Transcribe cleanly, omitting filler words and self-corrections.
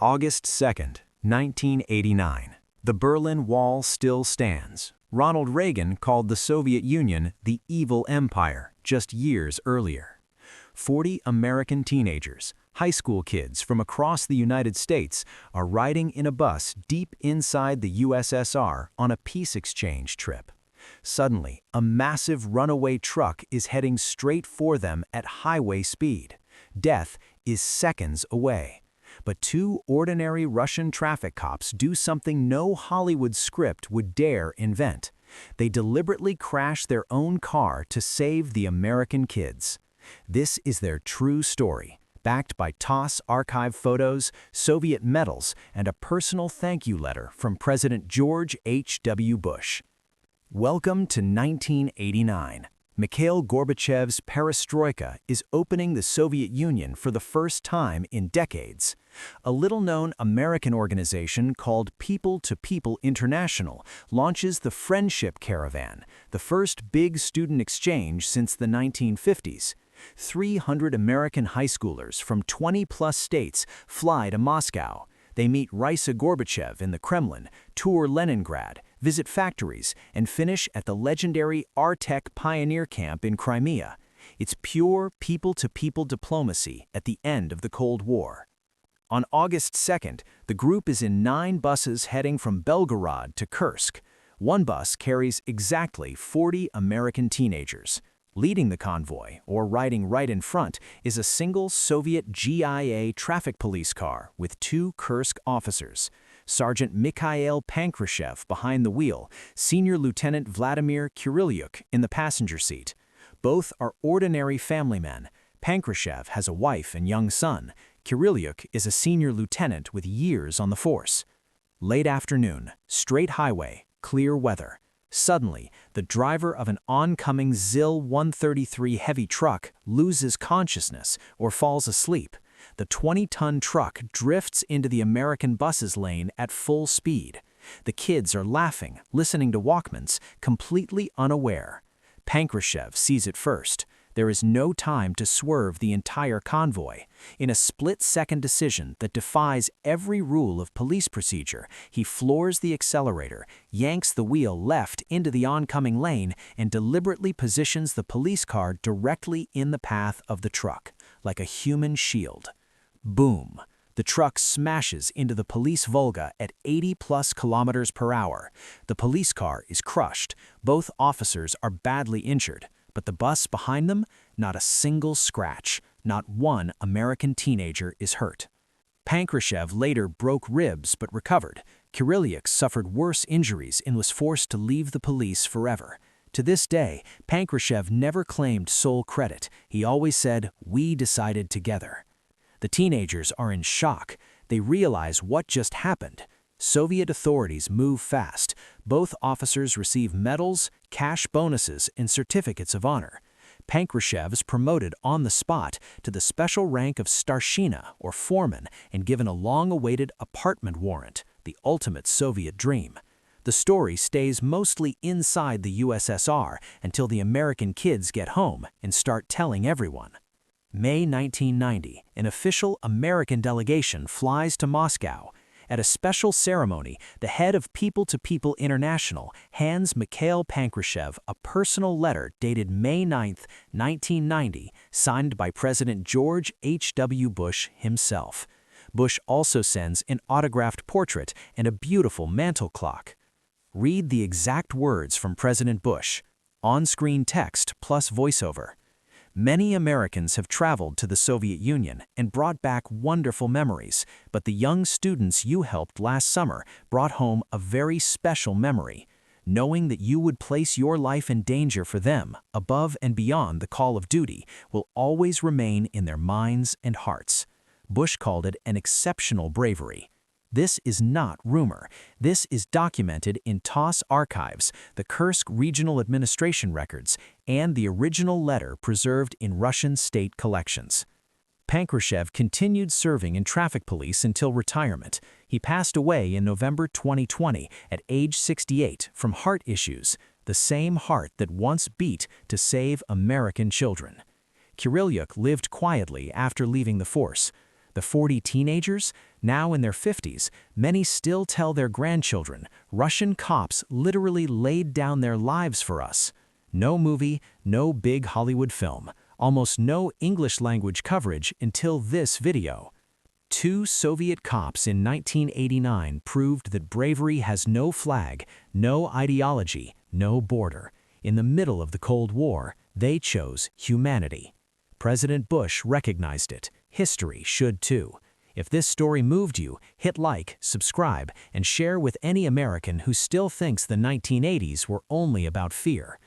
August 2nd, 1989. The Berlin Wall still stands. Ronald Reagan called the Soviet Union the evil empire just years earlier. 40 American teenagers, high school kids from across the United States, are riding in a bus deep inside the USSR on a peace exchange trip. Suddenly, a massive runaway truck is heading straight for them at highway speed. Death is seconds away. But two ordinary Russian traffic cops do something no Hollywood script would dare invent. They deliberately crash their own car to save the American kids. This is their true story, backed by TASS archive photos, Soviet medals, and a personal thank you letter from President George H.W. Bush. Welcome to 1989. Mikhail Gorbachev's perestroika is opening the Soviet Union for the first time in decades. A little-known American organization called People to People International launches the Friendship Caravan, the first big student exchange since the 1950s. 300 American high schoolers from 20-plus states fly to Moscow. They meet Raisa Gorbachev in the Kremlin, tour Leningrad, visit factories, and finish at the legendary Artek pioneer camp in Crimea. It's pure people-to-people diplomacy at the end of the Cold War. On August 2nd, the group is in 9 buses heading from Belgorod to Kursk. One bus carries exactly 40 American teenagers. Leading the convoy, or riding right in front, is a single Soviet GIA traffic police car with 2 Kursk officers. Sergeant Mikhail Pankrashev behind the wheel, Senior Lieutenant Vladimir Kyrylyuk in the passenger seat. Both are ordinary family men. Pankrashev has a wife and young son. Kyrylyuk is a senior lieutenant with years on the force. Late afternoon, straight highway, clear weather. Suddenly, the driver of an oncoming ZIL 133 heavy truck loses consciousness or falls asleep. The 20-ton truck drifts into the American bus's lane at full speed. The kids are laughing, listening to Walkmans, completely unaware. Pankrashev sees it first. There is no time to swerve the entire convoy. In a split-second decision that defies every rule of police procedure, he floors the accelerator, yanks the wheel left into the oncoming lane, and deliberately positions the police car directly in the path of the truck, like a human shield. Boom! The truck smashes into the police Volga at 80+ kilometers per hour. The police car is crushed. Both officers are badly injured. But the bus behind them, not a single scratch. Not one American teenager is hurt. Pankrashev later broke ribs but recovered. Kyrylyuk suffered worse injuries and was forced to leave the police forever. To this day, Pankrashev never claimed sole credit. He always said, "We decided together." The teenagers are in shock. They realize what just happened. Soviet authorities move fast. Both officers receive medals, cash bonuses, and certificates of honor. Pankrashev is promoted on the spot to the special rank of Starshina, or foreman, and given a long-awaited apartment warrant, the ultimate Soviet dream. The story stays mostly inside the USSR until the American kids get home and start telling everyone. May 1990, an official American delegation flies to Moscow. At a special ceremony, the head of People to People International hands Mikhail Pankrashev a personal letter dated May 9, 1990, signed by President George H.W. Bush himself. Bush also sends an autographed portrait and a beautiful mantel clock. Read the exact words from President Bush. On-screen text plus voiceover. Many Americans have traveled to the Soviet Union and brought back wonderful memories, but the young students you helped last summer brought home a very special memory. Knowing that you would place your life in danger for them, above and beyond the call of duty, will always remain in their minds and hearts. Bush called it an exceptional bravery. This is not rumor. This is documented in TASS archives, the Kursk Regional Administration records, and the original letter preserved in Russian state collections. Pankrashev continued serving in traffic police until retirement. He passed away in November 2020 at age 68 from heart issues, the same heart that once beat to save American children. Kyrylyuk lived quietly after leaving the force. The 40 teenagers, Now in their 50s, many still tell their grandchildren Russian cops literally laid down their lives for us. No movie, no big Hollywood film, almost no English-language coverage until this video. 2 Soviet cops in 1989 proved that bravery has no flag, no ideology, no border. In the middle of the Cold War, they chose humanity. President Bush recognized it. History should too. If this story moved you, hit like, subscribe, and share with any American who still thinks the 1980s were only about fear.